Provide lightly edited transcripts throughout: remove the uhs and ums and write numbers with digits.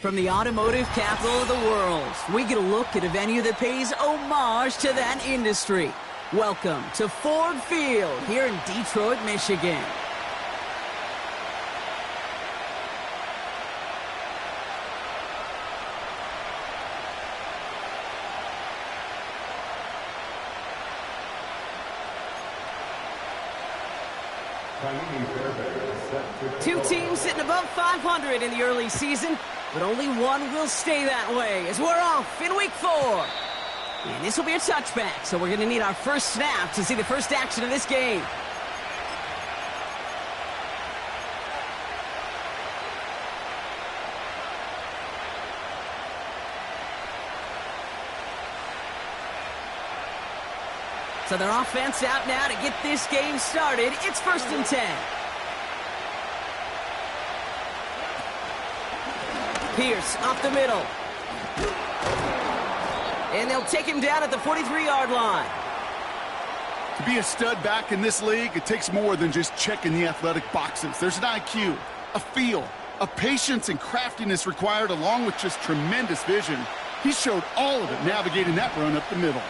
From the automotive capital of the world, we get a look at a venue that pays homage to that industry. Welcome to Ford Field here in Detroit, Michigan. Two teams sitting above 500 in the early season, but only one will stay that way as we're off in week 4. And this will be a touchback, so we're going to need our first snap to see the first action of this game. So their offense out now to get this game started. It's 1st and 10. Pierce off the middle. And they'll take him down at the 43-yard line. To be a stud back in this league, it takes more than just checking the athletic boxes. There's an IQ, a feel, a patience and craftiness required along with just tremendous vision. He showed all of it navigating that run up the middle.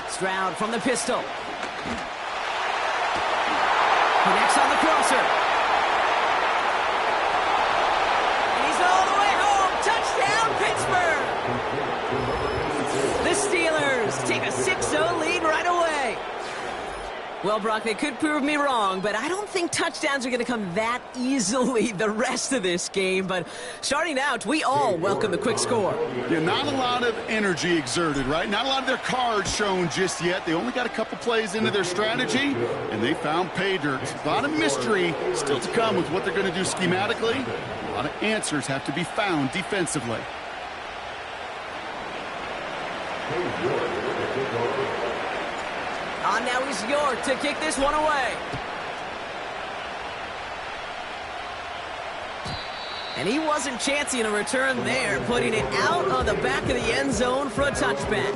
Stroud from the pistol. Connects on the crosser. And he's all the way home. Touchdown, Pittsburgh! The Steelers take a 6-0 lead right away. Well, Brock, they could prove me wrong, but I don't think touchdowns are going to come that easily the rest of this game. But starting out, we all welcome the quick score. Yeah, not a lot of energy exerted, right? Not a lot of their cards shown just yet. They only got a couple plays into their strategy, and they found pay dirt. A lot of mystery still to come with what they're going to do schematically. A lot of answers have to be found defensively. On now is York to kick this one away. And he wasn't chancing a return there, putting it out on the back of the end zone for a touchback.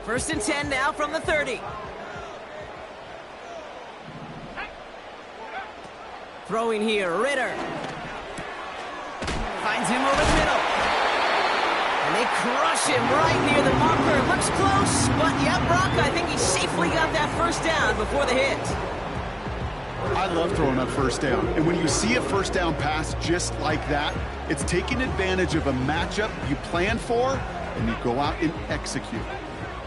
First and 10 now from the 30. Throwing here, Ritter. Finds him over the middle. And they crush him right near the marker. Looks close, but yeah, Brock, I think he safely got that first down before the hit. I love throwing up first down. And when you see a first down pass just like that, it's taking advantage of a matchup you plan for, and you go out and execute.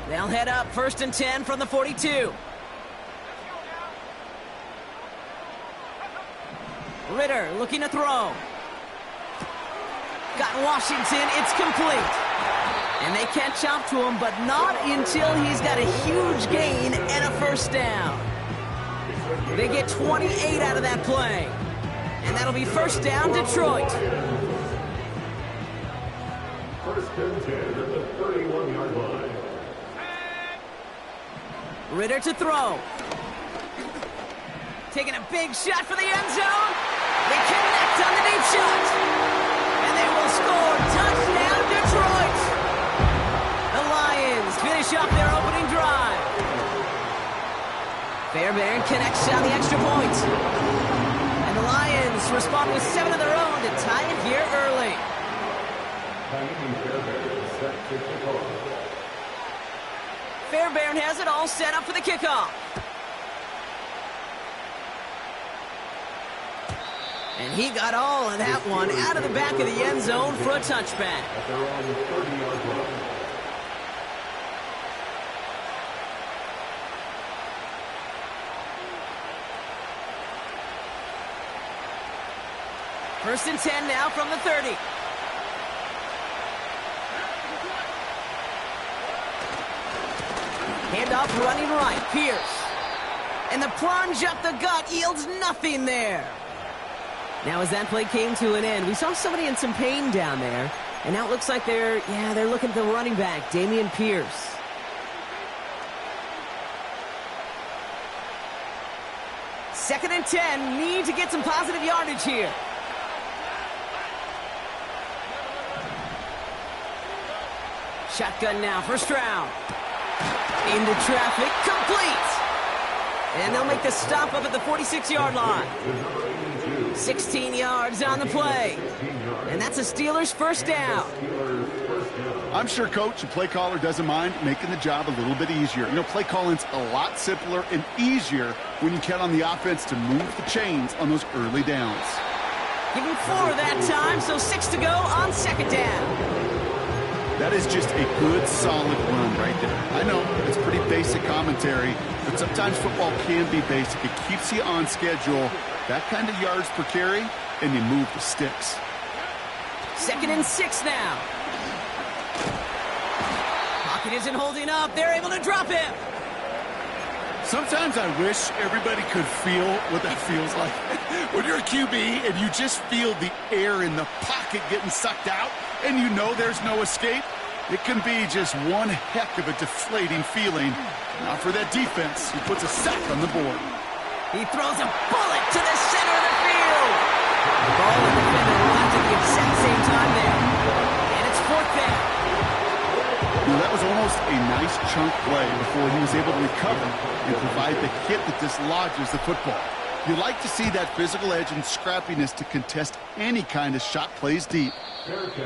They'll head up 1st and 10 from the 42. Ritter looking to throw. Got Washington, it's complete. And they catch up to him, but not until he's got a huge gain and a first down. They get 28 out of that play. And that'll be first down, Detroit. First and 10 at the 31-yard line. Ritter to throw. Taking a big shot for the end zone. They connect on the deep shot. And they will score. Touchdown, Detroit. The Lions finish up their opening drive. Fairbairn connects on the extra point. And the Lions respond with 7 of their own to tie it here early. Fairbairn has it all set up for the kickoff. And he got all of that one out of the back of the end zone for a touchback. First and 10 now from the 30. Handoff running right, Pierce. And the plunge up the gut yields nothing there. Now as that play came to an end, we saw somebody in some pain down there. And now it looks like they're looking at the running back, Dameon Pierce. Second and 10, need to get some positive yardage here. Shotgun now, first round. Into traffic, complete. And they'll make the stop up at the 46-yard line. 16 yards on the play. And that's a Steelers first down. I'm sure coach and play caller doesn't mind making the job a little bit easier. You know, play calling's a lot simpler and easier when you count on the offense to move the chains on those early downs. Give him 4 that time, so 6 to go on second down. That is just a good, solid run right there. I know it's pretty basic commentary, but sometimes football can be basic. It keeps you on schedule, that kind of yards per carry, and you move the sticks. 2nd and 6 now. Pocket isn't holding up. They're able to drop him. Sometimes I wish everybody could feel what that feels like. When you're a QB and you just feel the air in the pocket getting sucked out and you know there's no escape, it can be just one heck of a deflating feeling. Now for that defense, he puts a sack on the board. He throws a bullet to the center of the field. The ball and the defender arrived at the exact same time there. And it's 4th down. You know, that was almost a nice chunk play before he was able to recover and provide the hit that dislodges the football. You like to see that physical edge and scrappiness to contest any kind of shot plays deep.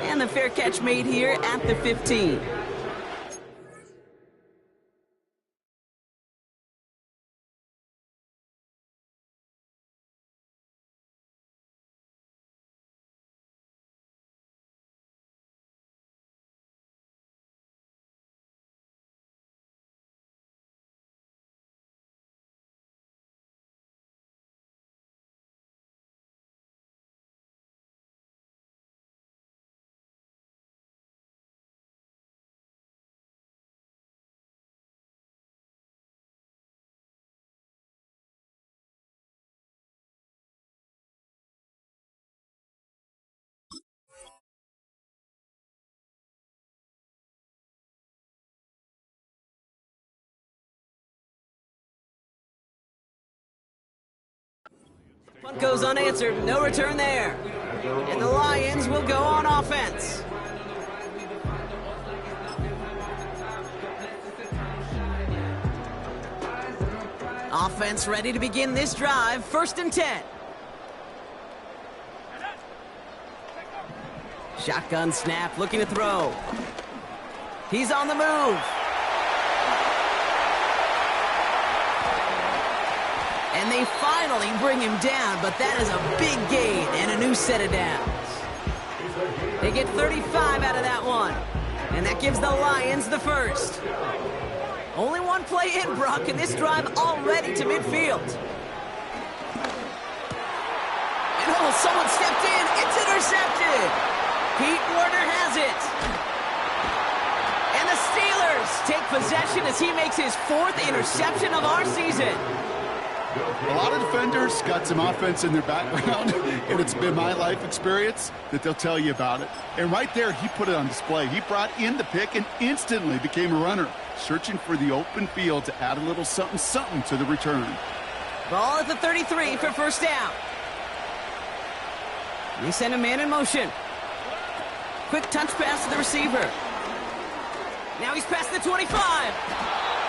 And the fair catch made here at the 15. Punt goes unanswered. No return there. And the Lions will go on offense. Offense ready to begin this drive. 1st and 10. Shotgun snap, looking to throw. He's on the move. And they finally bring him down, but that is a big gain and a new set of downs. They get 35 out of that one, and that gives the Lions the first. Only one play in, Brock, and this drive already to midfield. And oh, someone stepped in. It's intercepted. Pete Werner has it. And the Steelers take possession as he makes his 4th interception of our season. A lot of defenders got some offense in their background, and it's been my life experience that they'll tell you about it. And right there, he put it on display. He brought in the pick and instantly became a runner, searching for the open field to add a little something to the return. Ball at the 33 for first down. They send a man in motion. Quick touch pass to the receiver. Now he's past the 25.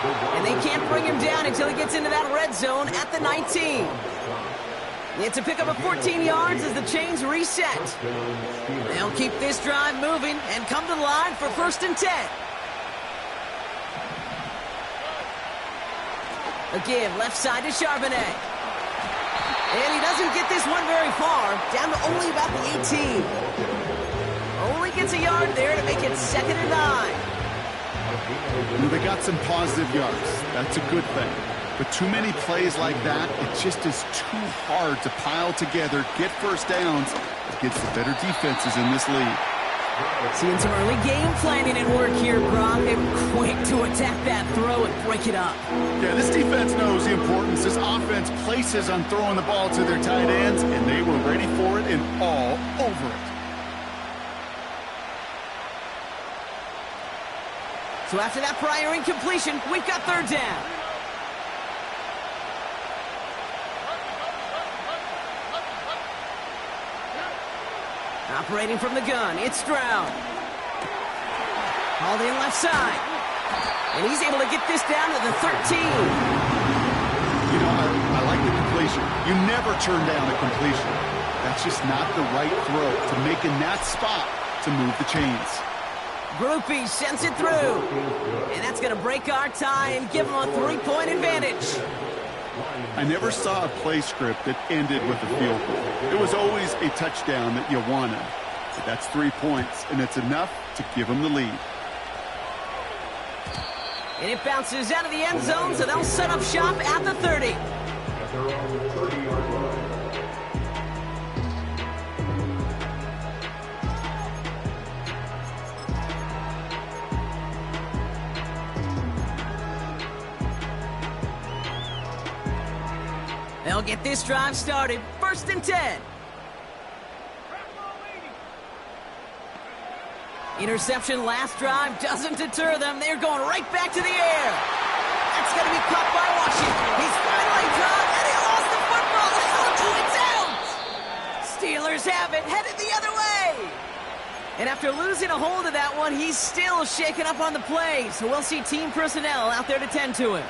And they can't bring him down until he gets into that red zone at the 19. It's a pickup of 14 yards as the chains reset. They'll keep this drive moving and come to the line for 1st and 10. A give left side to Charbonnet. And he doesn't get this one very far, down to only about the 18. Only gets a yard there to make it 2nd and 9. They got some positive yards. That's a good thing. But too many plays like that, it just is too hard to pile together, get first downs against the better defenses in this league. Seeing some early game planning and work here, Brock. They're quick to attack that throw and break it up. Yeah, this defense knows the importance this offense places on throwing the ball to their tight ends, and they were ready for it and all over it. So after that prior incompletion, we've got 3rd down. Operating from the gun, it's Stroud. Hauled in left side. And he's able to get this down to the 13. You know, I like the completion. You never turn down a completion. That's just not the right throw to make in that spot to move the chains. Groupie sends it through. And that's going to break our tie and give him a 3-point advantage. I never saw a play script that ended with a field goal. It was always a touchdown that you wanted. But that's 3 points, and it's enough to give them the lead. And it bounces out of the end zone, so they'll set up shop at the 30. At their own 30-yard line. They'll get this drive started. 1st and 10. Interception last drive doesn't deter them. They're going right back to the air. That's going to be caught by Washington. He's finally caught, and he lost the football. Oh, it's out! Steelers have it, headed the other way. And after losing a hold of that one, he's still shaken up on the play. So we'll see team personnel out there to tend to him.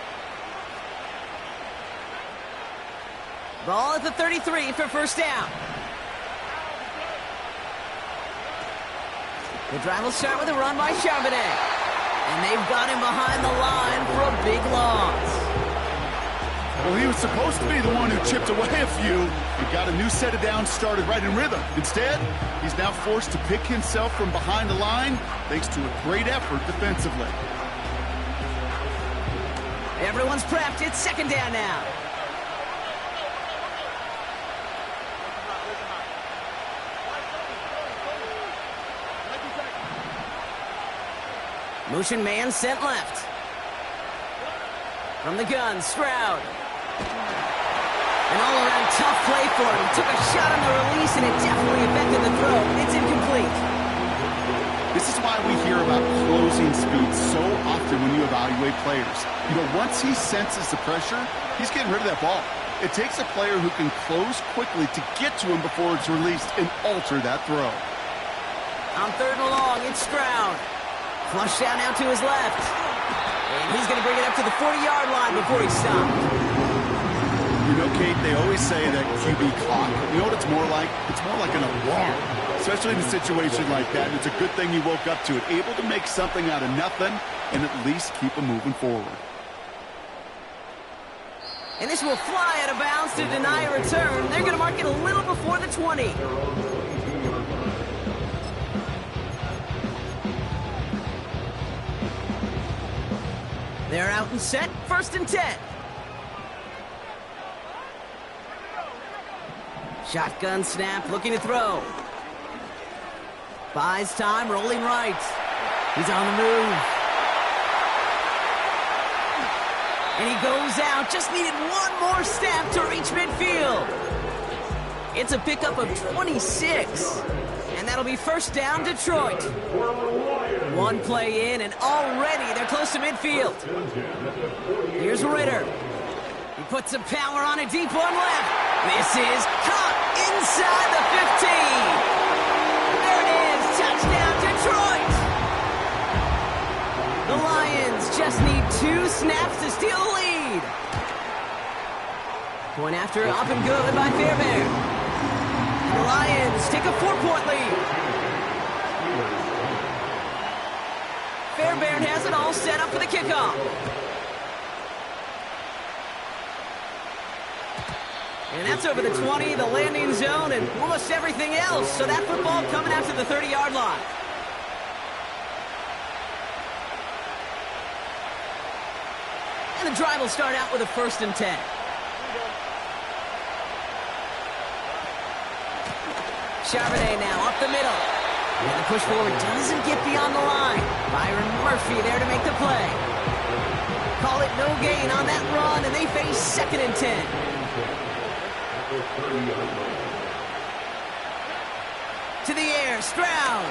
Ball at the 33 for 1st down. The drive will start with a run by Charbonnet. And they've got him behind the line for a big loss. Well, he was supposed to be the one who chipped away a few and got a new set of downs started right in rhythm. Instead, he's now forced to pick himself from behind the line thanks to a great effort defensively. Everyone's prepped. It's 2nd down now. Motion man sent left. From the gun, Stroud. An all-around tough play for him. He took a shot on the release, and it definitely affected the throw. It's incomplete. This is why we hear about closing speed so often when you evaluate players. You know, once he senses the pressure, he's getting rid of that ball. It takes a player who can close quickly to get to him before it's released and alter that throw. On 3rd and long, it's Stroud. Flush down now to his left. And he's going to bring it up to the 40-yard line before he stopped. You know, Kate, they always say that QB clock. You know what it's more like? It's more like an alarm, especially in a situation like that. And it's a good thing you woke up to it, able to make something out of nothing and at least keep them moving forward. And this will fly out of bounds to deny a return. They're going to mark it a little before the 20. They're out and set. 1st and 10. Shotgun snap, looking to throw. Buys time, rolling right. He's on the move. And he goes out. Just needed one more step to reach midfield. It's a pickup of 26. And that'll be 1st down, Detroit. One play in, and already they're close to midfield. Here's Ritter. He puts some power on a deep one left. This is caught inside the 15. There it is, touchdown, Detroit. The Lions just need 2 snaps to steal the lead. Point after, up and good by Fairbairn. The Lions take a 4-point lead. Fairbairn has it all set up for the kickoff. And that's over the 20, the landing zone, and almost everything else. So that football coming out to the 30-yard line. And the drive will start out with a 1st and 10. Charbonnet now up the middle. And the push forward doesn't get beyond the line. Byron Murphy there to make the play. Call it no gain on that run, and they face 2nd and 10. To the air, Stroud.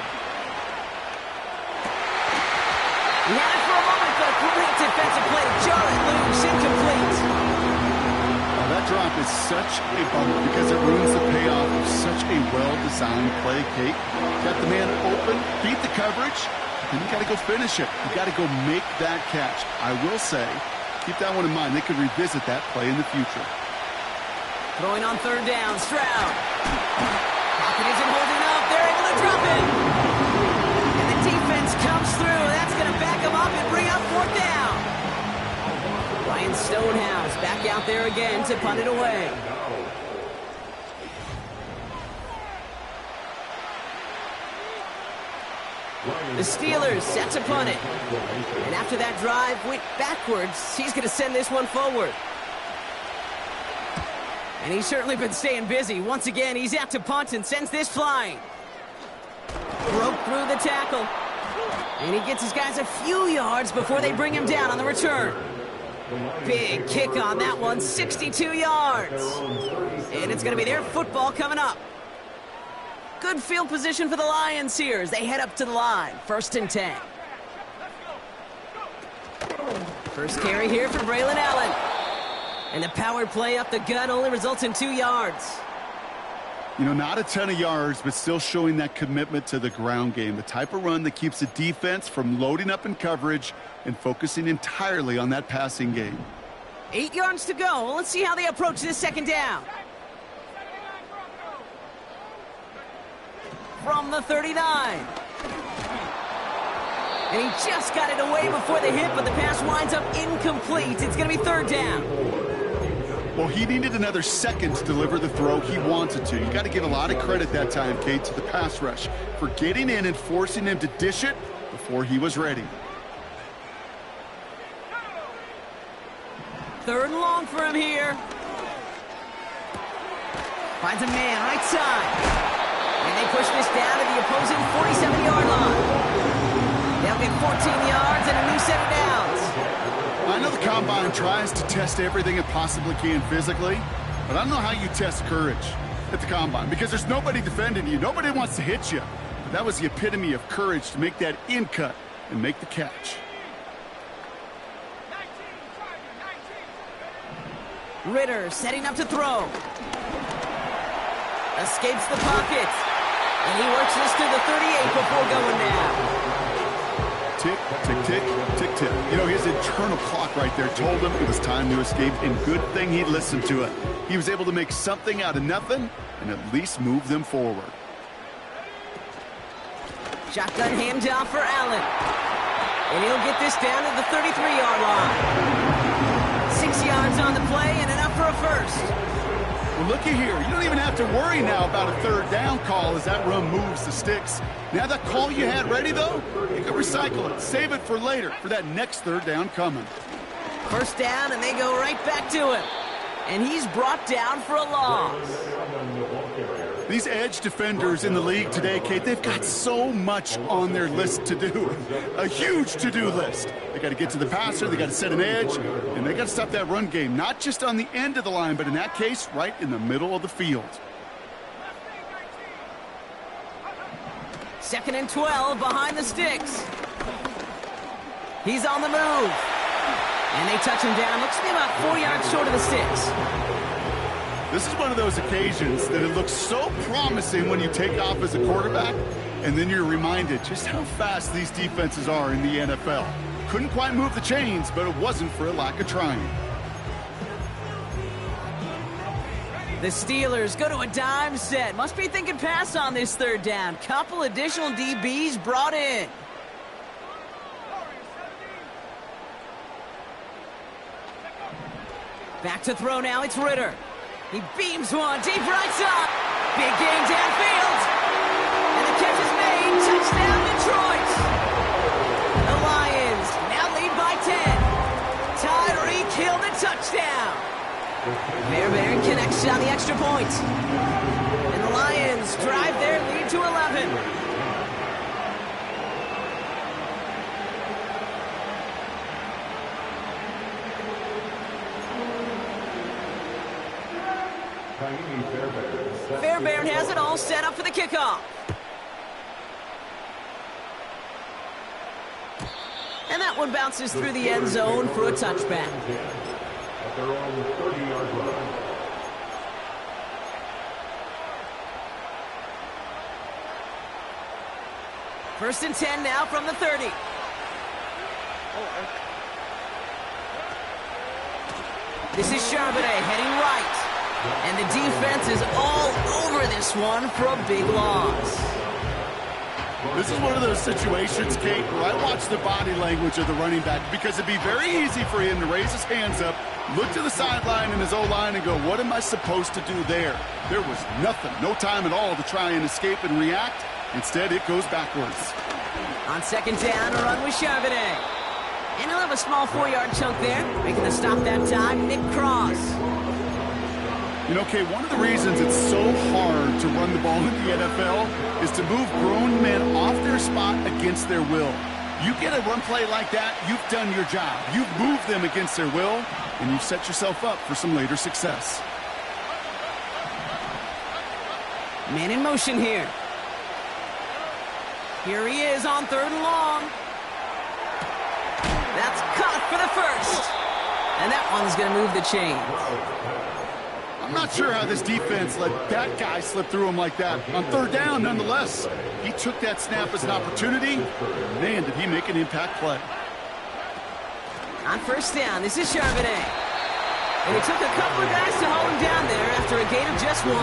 He had it for a moment, but a great defensive play to jar it loose, incomplete. That drop is such a bummer because it ruins the payoff of such a well-designed play, Kate. Got the man open, beat the coverage, then you got to go finish it. You got to go make that catch. I will say, keep that one in mind. They could revisit that play in the future. Throwing on third down, Stroud. Pocket isn't holding up. They're able to drop it. And the defense comes through. That's going to back them up and bring up fourth down. Ryan Stonehouse back out there again to punt it away. The Steelers set to punt it. And after that drive went backwards, he's going to send this one forward. And he's certainly been staying busy. Once again, he's out to punt and sends this flying. Broke through the tackle. And he gets his guys a few yards before they bring him down on the return. Big kick on that one, 62 yards. And it's going to be their football coming up. Good field position for the Lions here as they head up to the line. 1st and 10. First carry here for Braylon Allen. And the power play up the gut only results in 2 yards. You know, not a ton of yards, but still showing that commitment to the ground game. The type of run that keeps the defense from loading up in coverage and focusing entirely on that passing game. 8 yards to go. Well, let's see how they approach this second down. From the 39. And he just got it away before the hit, but the pass winds up incomplete. It's going to be 3rd down. Well, he needed another second to deliver the throw he wanted to. You got to give a lot of credit that time, Kate, to the pass rush for getting in and forcing him to dish it before he was ready. 3rd and long for him here. Finds a man right side. And they push this down to the opposing 47-yard line. They'll get 14 yards and a new set of downs. I know the Combine tries to test everything it possibly can physically, but I don't know how you test courage at the Combine because there's nobody defending you. Nobody wants to hit you. But that was the epitome of courage to make that in cut and make the catch. Ritter setting up to throw. Escapes the pocket. And he works this to the 38 before going down. Tick, tick, tick, tick, tick. You know, his internal clock right there told him it was time to escape, and good thing he listened to it. He was able to make something out of nothing and at least move them forward. Shotgun handoff for Allen. And he'll get this down to the 33-yard line. 6 yards on the play and enough for a first. Well, looky here. You don't even have to worry now about a 3rd down call as that run moves the sticks. Now that call you had ready, though, you can recycle it. Save it for later for that next 3rd down coming. 1st down, and they go right back to him. And he's brought down for a loss. These edge defenders in the league today, Kate, they've got so much on their list to do. A huge to-do list. They got to get to the passer, they got to set an edge, and they got to stop that run game, not just on the end of the line, but in that case, right in the middle of the field. 2nd and 12 behind the sticks. He's on the move. And they touch him down. Looks to be about 4 yards short of the sticks. This is one of those occasions that it looks so promising when you take off as a quarterback, and then you're reminded just how fast these defenses are in the NFL. Couldn't quite move the chains, but it wasn't for a lack of trying. The Steelers go to a dime set. Must be thinking pass on this 3rd down. Couple additional DBs brought in. Back to throw now, it's Ritter. He beams one, deep right side. Big gain downfield. And the catch is made. Touchdown, Detroit. The Lions now lead by 10. Tyreek Hill the touchdown. Fairbairn connects on the extra point. And the Lions drive their lead to 11. Fairbairn has it all set up for the kickoff. And that one bounces through the end zone for a touchback. At their own 30-yard line. First and 10 now from the 30. This is Charbonnet heading right. And the defense is all over this one for a big loss. This is one of those situations, Kate, where I watch the body language of the running back because it'd be very easy for him to raise his hands up, look to the sideline in his O-line and go, what am I supposed to do there? There was nothing, no time at all to try and escape and react. Instead, it goes backwards. On second down, a run with Charbonnet. And he'll have a small 4-yard chunk there. Making the stop that time, Nick Cross. You know, Kay, one of the reasons it's so hard to run the ball in the NFL is to move grown men off their spot against their will. You get a run play like that, you've done your job. You've moved them against their will, and you've set yourself up for some later success. Man in motion here. Here he is on 3rd and long. That's caught for the first. And that one's going to move the chains. I'm not sure how this defense let that guy slip through him like that. On 3rd down, nonetheless, he took that snap as an opportunity. Man, did he make an impact play. On 1st down, this is Charbonnet. And it took a couple of guys to hold him down there after a gain of just 1.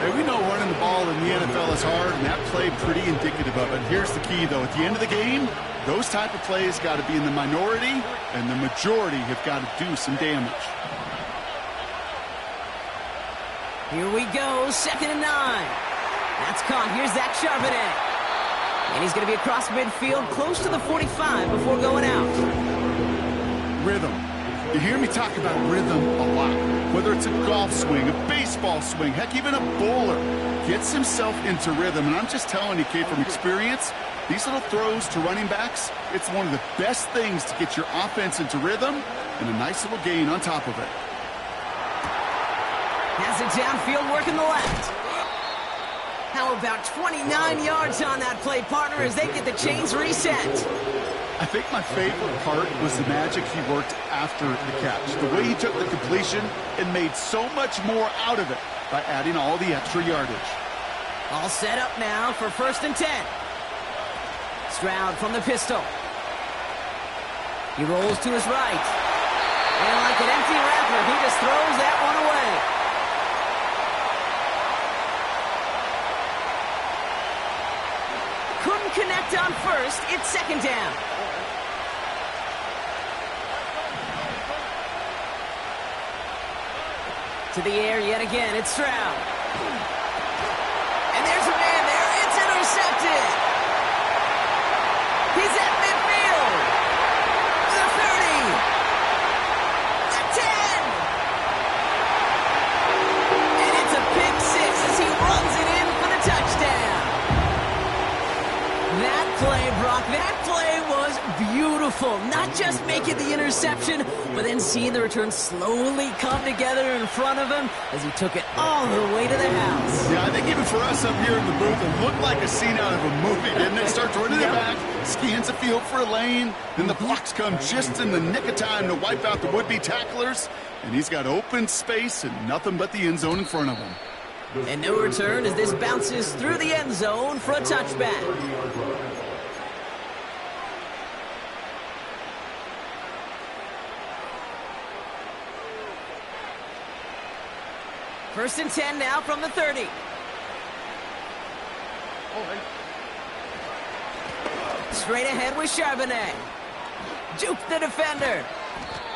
Hey, we know running the ball in the NFL is hard, and that play pretty indicative of it. Here's the key, though. At the end of the game, those type of plays got to be in the minority, and the majority have got to do some damage. Here we go, 2nd and 9. That's caught. Here's Zach Charbonnet. And he's going to be across midfield, close to the 45 before going out. Rhythm. You hear me talk about rhythm a lot. Whether it's a golf swing, a baseball swing, heck, even a bowler gets himself into rhythm. And I'm just telling you, Kate, from experience, these little throws to running backs, it's one of the best things to get your offense into rhythm and a nice little gain on top of it. Has it downfield, working the left. How about 29 yards on that play, partner, as they get the chains reset? I think my favorite part was the magic he worked after the catch. The way he took the completion and made so much more out of it by adding all the extra yardage. All set up now for 1st and 10. Stroud from the pistol. He rolls to his right. And like an empty wrapper, he just throws that one away. Couldn't connect on 1st. It's 2nd down. To the air yet again. It's Stroud. And there's a man there. It's intercepted. He's at midfield. The 30. The 10. And it's a pick 6 as he runs it in for the touchdown. That play, Brock, that play was beautiful. Not just making the interception, but then seeing the return slowly come together in front of him as he took it all the way to the house. Yeah, I think even for us up here in the booth, it looked like a scene out of a movie, didn't it? Starts running it back, scans the field for a lane, then the blocks come just in the nick of time to wipe out the would-be tacklers, and he's got open space and nothing but the end zone in front of him. And no return as this bounces through the end zone for a touchback. First and 10 now from the 30. Straight ahead with Charbonnet. Juke the defender.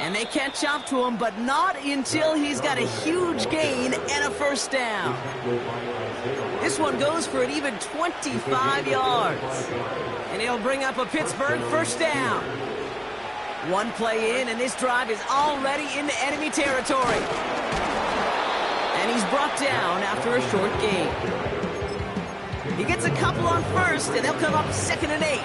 And they catch up to him, but not until he's got a huge gain and a 1st down. This one goes for an even 25 yards. And he'll bring up a Pittsburgh 1st down. One play in, and this drive is already into enemy territory. And he's brought down after a short gain. He gets a couple on 1st, and they'll come up 2nd and 8.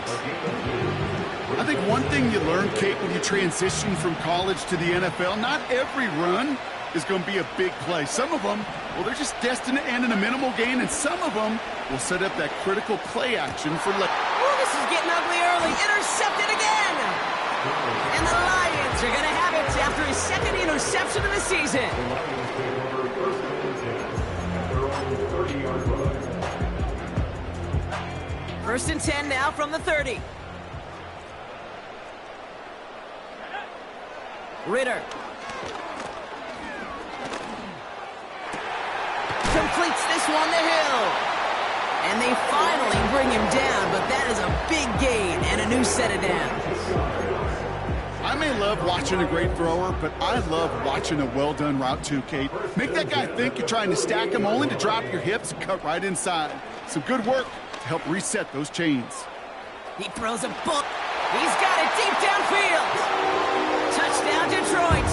I think one thing you learn, Kate, when you transition from college to the NFL, not every run is going to be a big play. Some of them, well, they're just destined to end in a minimal gain, and some of them will set up that critical play action for left. Oh, this is getting ugly early. Intercepted again. And the Lions are going to have it after his 2nd interception of the season. First and 10 now from the 30. Ritter. Completes this one to Hill. And they finally bring him down, but that is a big gain and a new set of downs. I may love watching a great thrower, but I love watching a well-done route too, Kate. Make that guy think you're trying to stack him only to drop your hips and cut right inside. Some good work to help reset those chains. He throws a book. He's got it deep downfield. Touchdown, Detroit.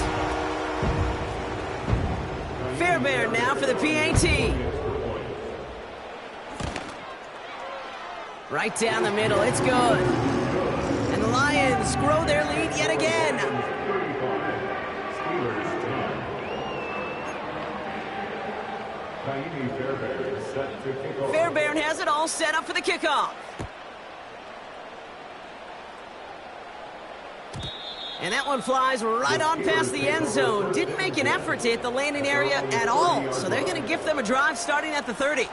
Fairbairn now for the PAT. Right down the middle. It's good. And the Lions grow their lead yet again. Fairbairn has it all set up for the kickoff. And that one flies right on past the end zone. Didn't make an effort to hit the landing area at all. So they're going to gift them a drive starting at the 30.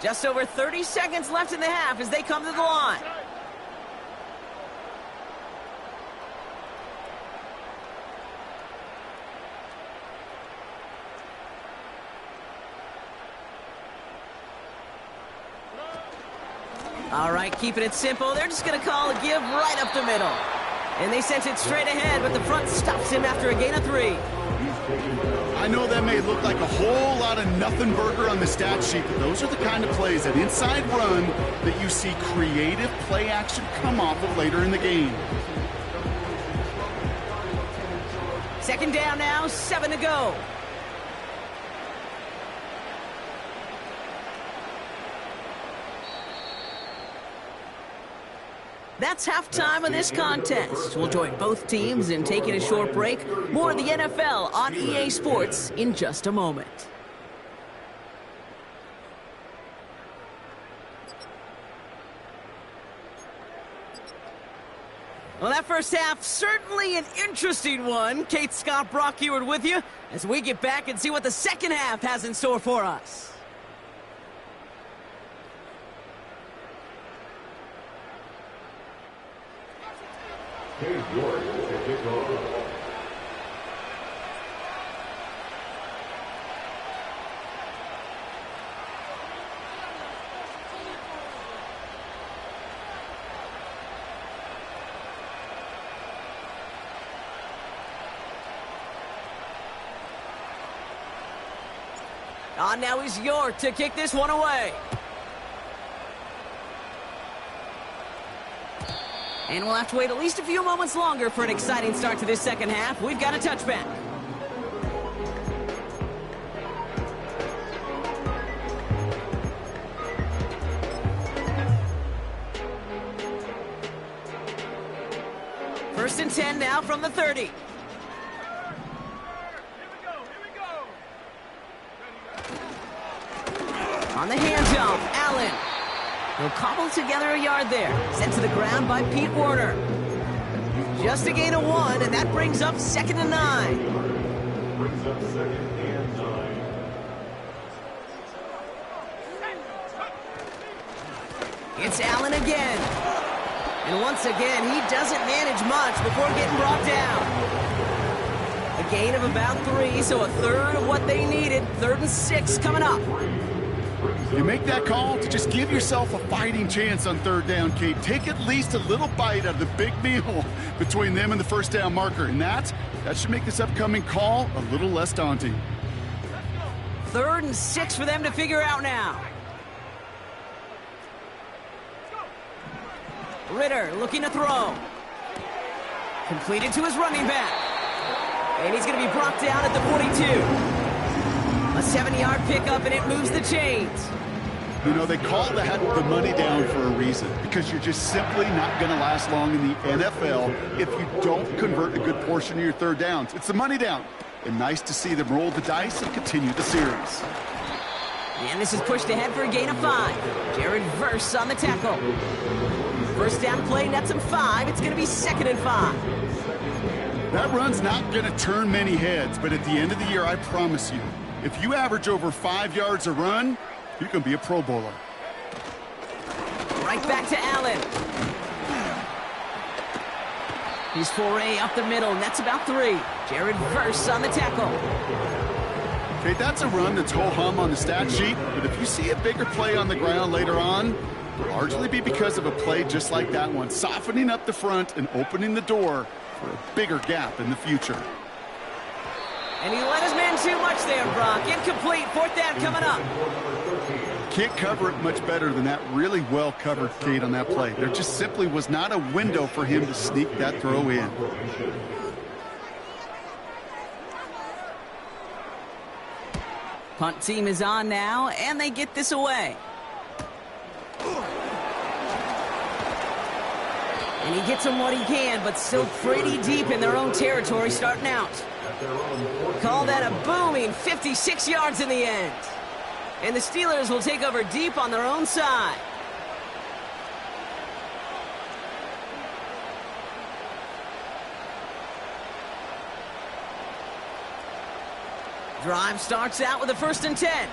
Just over 30 seconds left in the half as they come to the line. All right, keeping it simple. They're just going to call a give right up the middle. And they sent it straight ahead, but the front stops him after a gain of 3. I know that may look like a whole lot of nothing burger on the stat sheet, but those are the kind of plays, that inside run, that you see creative play action come off of later in the game. Second down now, 7 to go. That's halftime of this contest. We'll join both teams in taking a short break. More of the NFL on EA Sports in just a moment. Well, that first half, certainly an interesting one. Kate, Scott, Brock Ewart with you as we get back and see what the second half has in store for us. On now is York to kick this one away. And we'll have to wait at least a few moments longer for an exciting start to this second half. We've got a touchback. First and 10 now from the 30. On the handoff, Allen. He'll cobble together a yard there. Sent to the ground by Pete Werner. Just a gain of 1, and that brings up 2nd and 9. Brings up 2nd and 9. It's Allen again. And once again, he doesn't manage much before getting brought down. A gain of about 3, so a third of what they needed. 3rd and 6 coming up. You make that call to just give yourself a fighting chance on 3rd down, Kate. Take at least a little bite out of the big meal between them and the first down marker. And that should make this upcoming call a little less daunting. 3rd and 6 for them to figure out now. Ritter looking to throw. Completed to his running back. And he's going to be brought down at the 42. A 70-yard pickup, and it moves the chains. You know, they call that the money down for a reason, because you're just simply not going to last long in the NFL if you don't convert a good portion of your 3rd downs. It's the money down. And nice to see them roll the dice and continue the series. And this is pushed ahead for a gain of 5. Jared Verse on the tackle. First down play nets him 5. It's going to be 2nd and 5. That run's not going to turn many heads, but at the end of the year, I promise you, if you average over 5 yards a run, you're going to be a Pro Bowler. Right back to Allen. His foray up the middle, nets about 3. Jared Verse on the tackle. Okay, that's a run that's ho-hum on the stat sheet, but if you see a bigger play on the ground later on, it'll largely be because of a play just like that one, softening up the front and opening the door for a bigger gap in the future. And he let his man too much there, Brock. Incomplete, 4th down coming up. Can't cover it much better than that really well covered Kate on that play. There just simply was not a window for him to sneak that throw in. Punt team is on now, and they get this away. And he gets them what he can, but still pretty deep in their own territory starting out. Call that a booming 56 yards in the end. And the Steelers will take over deep on their own side. Drive starts out with a 1st and 10.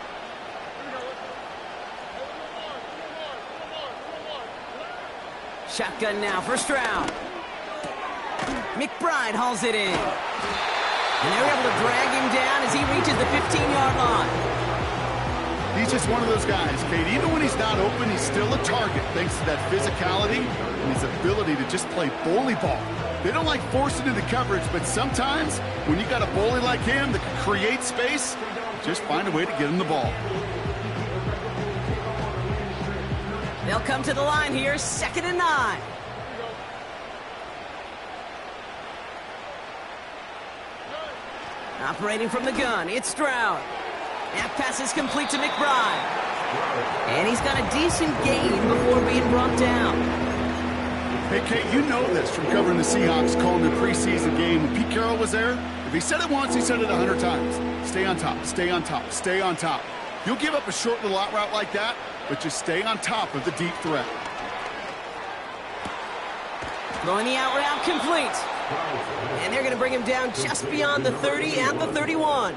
Shotgun now, 1st round. McBride hauls it in. And they're able to drag him down as he reaches the 15-yard line. He's just one of those guys, Kate. Even when he's not open, he's still a target thanks to that physicality and his ability to just play bully ball. They don't like forcing into coverage, but sometimes when you got a bully like him that can create space, just find a way to get him the ball. They'll come to the line here, 2nd and 9. Operating from the gun, it's Stroud. That pass is complete to McBride. And he's got a decent gain before being brought down. Hey, Kate, you know this from covering the Seahawks, calling the preseason game. When Pete Carroll was there, if he said it once, he said it 100 times. Stay on top, stay on top, stay on top. You'll give up a short little out route like that, but just stay on top of the deep threat. Throwing the out route complete. And they're going to bring him down just beyond the 30 at the 31.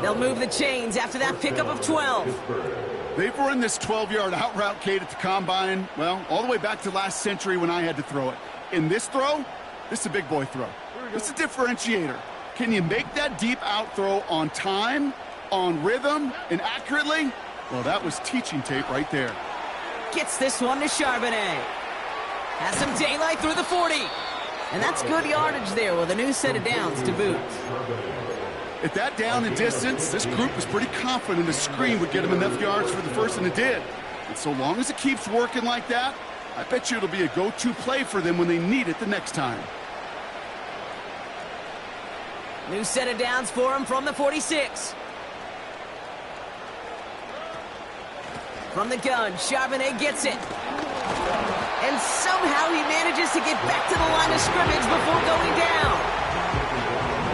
They'll move the chains after that pickup of 12. They've run this 12-yard out route, Kate, at the combine, well, all the way back to last century when I had to throw it. In this throw, this is a big boy throw. This is a differentiator. Can you make that deep out throw on time, on rhythm, and accurately? Well, that was teaching tape right there. Gets this one to Charbonnet. Has some daylight through the 40. And that's good yardage there with a new set of downs to boot. At that down and distance, this group was pretty confident the screen would get him enough yards for the first, and it did. And so long as it keeps working like that, I bet you it'll be a go-to play for them when they need it the next time. New set of downs for him from the 46. From the gun, Charbonnet gets it. And somehow he manages to get back to the line of scrimmage before going down.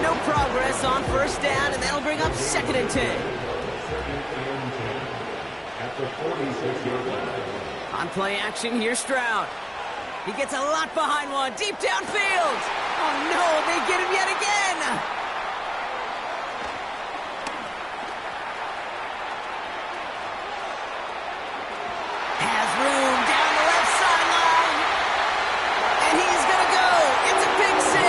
No progress on 1st down, and that'll bring up 2nd and 10. On play action, here's Stroud. He gets a lot behind one, deep downfield. Oh no, they get him yet again. Has room down the left sideline. And he's going to go. It's a big 6.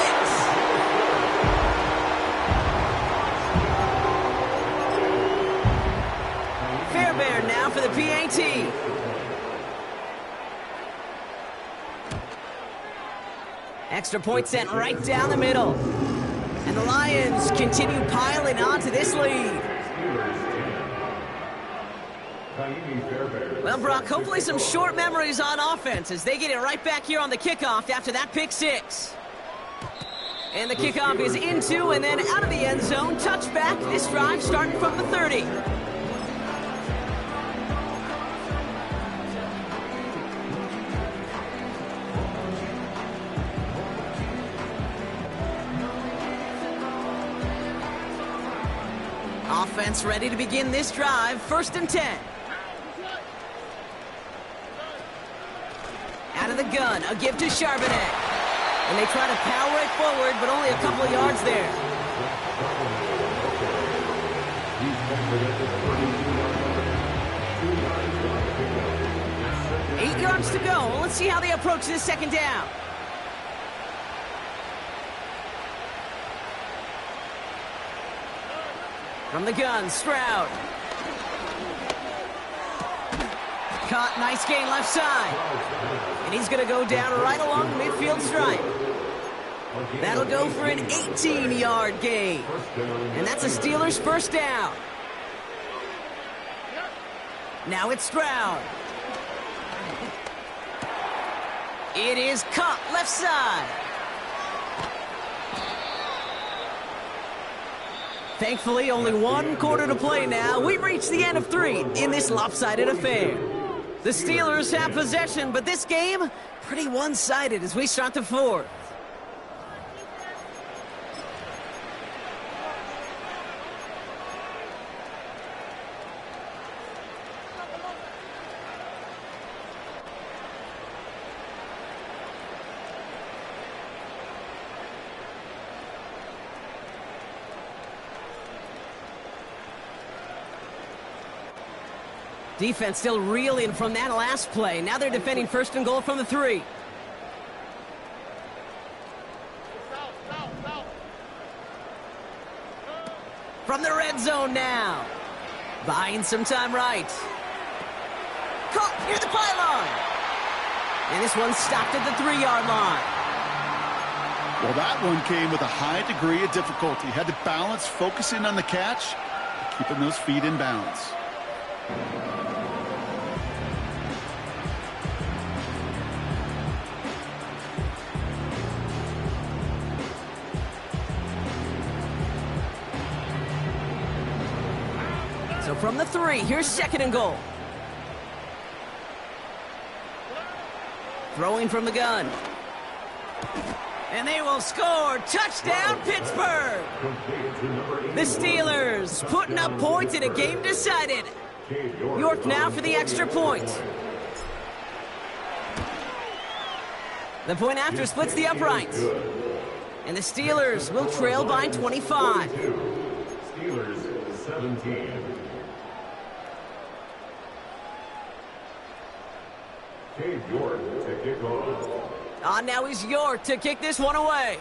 Fairbairn now for the PAT. Extra point sent right down the middle. And the Lions continue piling on to this lead. Well, Brock, hopefully some short memories on offense as they get it right back here on the kickoff after that pick 6. And the kickoff is into and then out of the end zone. Touchback, this drive starting from the 30. Offense ready to begin this drive. 1st and 10. Out of the gun, a give to Charbonnet. And they try to power it forward, but only a couple of yards there. Eight yards to go. Let's see how they approach this second down. From the gun, Stroud. Caught, nice gain left side. And he's going to go down right along the midfield stripe. That'll go for an 18-yard gain. And that's a Steelers first down. Now it's Stroud. It is caught left side. Thankfully, only one quarter to play now. We've reached the end of 3 in this lopsided affair. The Steelers have possession, but this game, pretty one-sided as we start the 4th. Defense still reeling from that last play. Now they're defending 1st and goal from the 3. From the red zone now. Buying some time right. Caught near the pylon. And this one stopped at the 3-yard line. Well, that one came with a high degree of difficulty. Had to balance focusing on the catch, keeping those feet in bounds. So from the 3, here's 2nd and goal. Throwing from the gun. And they will score. Touchdown, Pittsburgh! The Steelers putting up points in a game decided. York now for the extra point. The point after splits the uprights. And the Steelers will trail by 25. Steelers 17. Cade York to kick off. Now is York to kick this one away.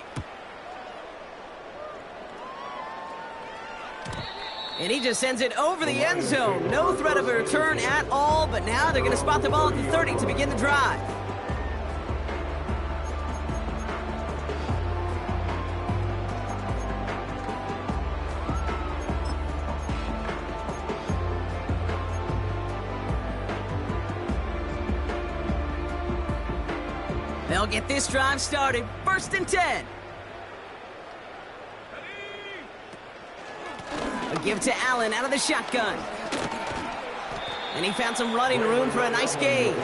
And he just sends it over the end zone. No threat of a return at all, but now they're going to spot the ball at the 30 to begin the drive. They'll get this drive started. 1st and 10. A give to Allen out of the shotgun. And he found some running room for a nice gain.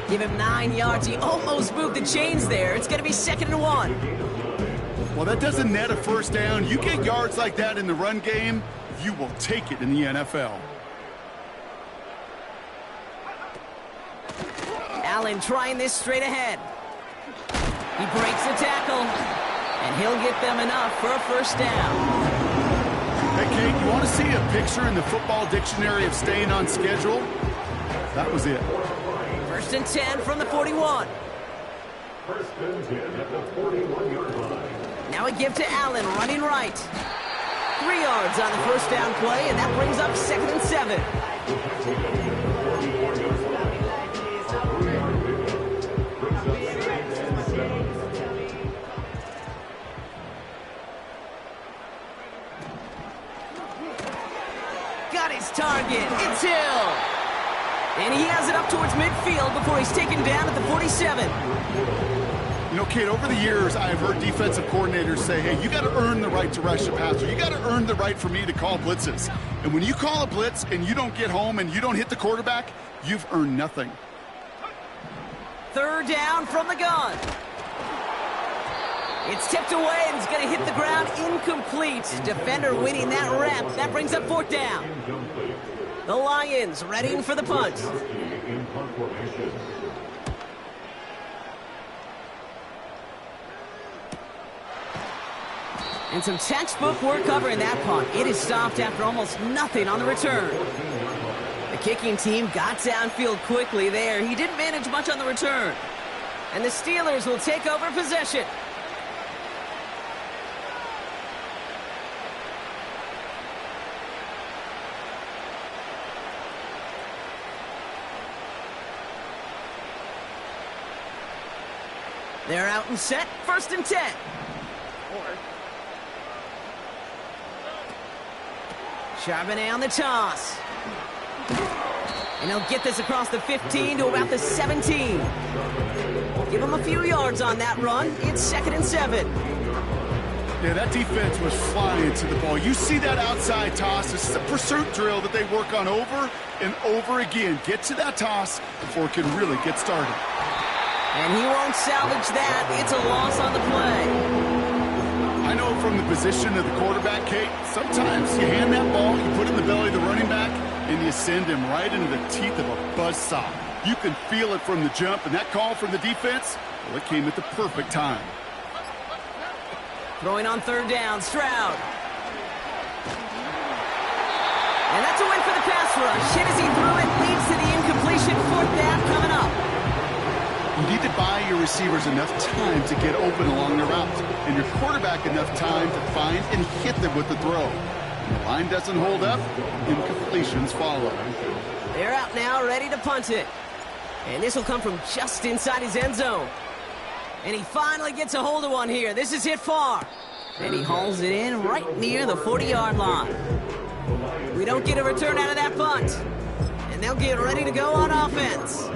Give him 9 yards. He almost moved the chains there. It's going to be 2nd and 1. Well, that doesn't net a first down. You get yards like that in the run game, you will take it in the NFL. Allen trying this straight ahead. He breaks the tackle, and he'll get them enough for a first down. Hey, Kate, you want to see a picture in the football dictionary of staying on schedule? That was it. 1st and 10 from the 41. 1st and 10 at the 41-yard line. Now a give to Allen, running right. 3 yards on the first down play, and that brings up 2nd and 7. Got his target. It's Hill. And he has it up towards midfield before he's taken down at the 47. You know, Kate, over the years, I've heard defensive coordinators say, hey, you got to earn the right to rush the passer. You got to earn the right for me to call blitzes. And when you call a blitz and you don't get home and you don't hit the quarterback, you've earned nothing. 3rd down from the gun. It's tipped away and it's going to hit the ground incomplete. Defender winning that rep. That brings up 4th down. The Lions readying for the punt. And some textbook work covering that punt. It is stopped after almost nothing on the return. The kicking team got downfield quickly there. He didn't manage much on the return. And the Steelers will take over possession. They're out and set, 1st and 10. Charbonnet on the toss. And he'll get this across the 15 to about the 17. Give him a few yards on that run. It's 2nd and 7. Yeah, that defense was flying to the ball. You see that outside toss. This is a pursuit drill that they work on over and over again. Get to that toss before it can really get started. And he won't salvage that. It's a loss on the play. I know from the position of the quarterback, Kate, sometimes you hand that ball, you put it in the belly of the running back, and you send him right into the teeth of a buzzsaw. You can feel it from the jump, and that call from the defense, well, it came at the perfect time. Throwing on 3rd down, Stroud. And that's a win for the pass rush. Hit as he threw it, leads to the incompletion. 4th down coming up. You need to buy your receivers enough time to get open along the route, and your quarterback enough time to find and hit them with the throw. When the line doesn't hold up, incompletions follow. They're out now, ready to punt it. And this will come from just inside his end zone. And he finally gets a hold of one here. This is hit far. And he hauls it in right near the 40-yard line. We don't get a return out of that punt. And they'll get ready to go on offense.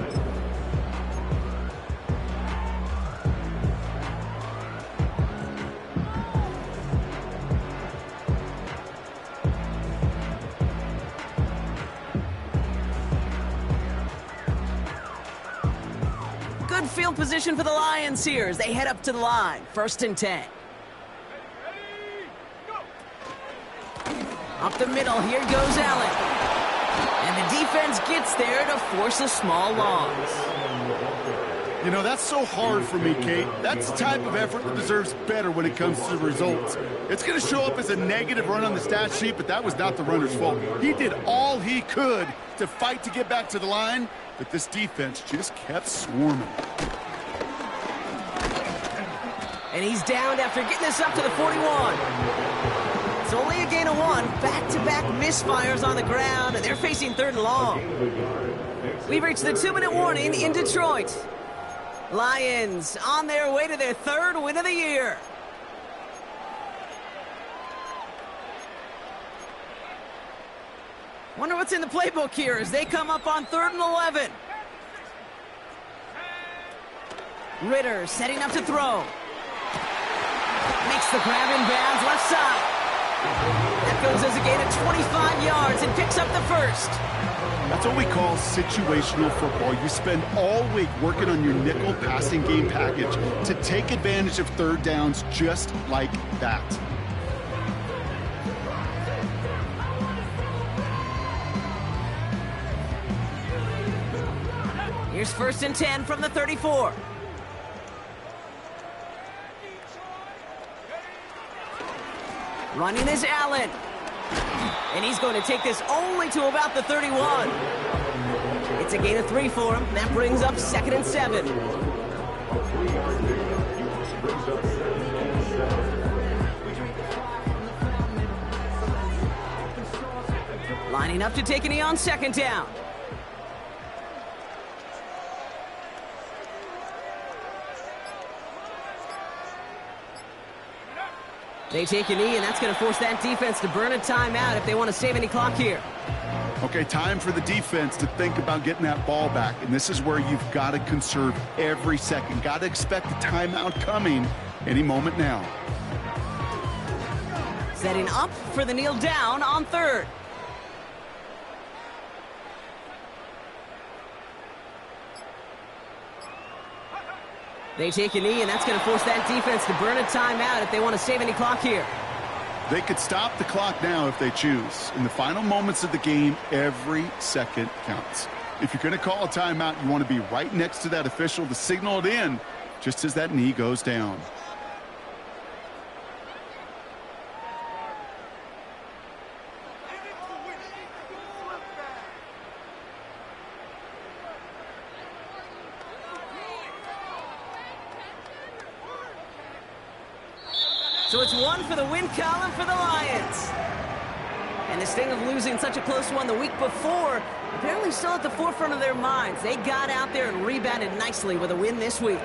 Good field position for the Lions here as they head up to the line. 1st and 10. Up the middle, here goes Allen. And the defense gets there to force a small loss. You know, that's so hard for me, Kate. That's the type of effort that deserves better when it comes to the results. It's going to show up as a negative run on the stat sheet, but that was not the runner's fault. He did all he could to fight to get back to the line, but this defense just kept swarming. And he's downed after getting this up to the 41. It's only a gain of 1. Back-to-back misfires on the ground, and they're facing 3rd and long. We've reached the 2-minute warning in Detroit. Lions on their way to their 3rd win of the year. Wonder what's in the playbook here as they come up on 3rd and 11. Ritter setting up to throw. Makes the grab in bounds left side. That goes as a gain of 25 yards and picks up the 1st. That's what we call situational football. You spend all week working on your nickel passing game package to take advantage of 3rd downs just like that. Here's 1st and 10 from the 34. Running is Allen. And he's going to take this only to about the 31. It's a gain of 3 for him. That brings up 2nd and 7. Lining up to take a knee on 2nd down. They take a knee, and that's going to force that defense to burn a timeout if they want to save any clock here. Okay, time for the defense to think about getting that ball back, and this is where you've got to conserve every second. Got to expect the timeout coming any moment now. Setting up for the kneel down on 3rd. They take a knee, and that's going to force that defense to burn a timeout if they want to save any clock here. They could stop the clock now if they choose. In the final moments of the game, every second counts. If you're going to call a timeout, you want to be right next to that official to signal it in just as that knee goes down. So it's one for the win column for the Lions. And the sting of losing such a close one the week before apparently still at the forefront of their minds. They got out there and rebounded nicely with a win this week.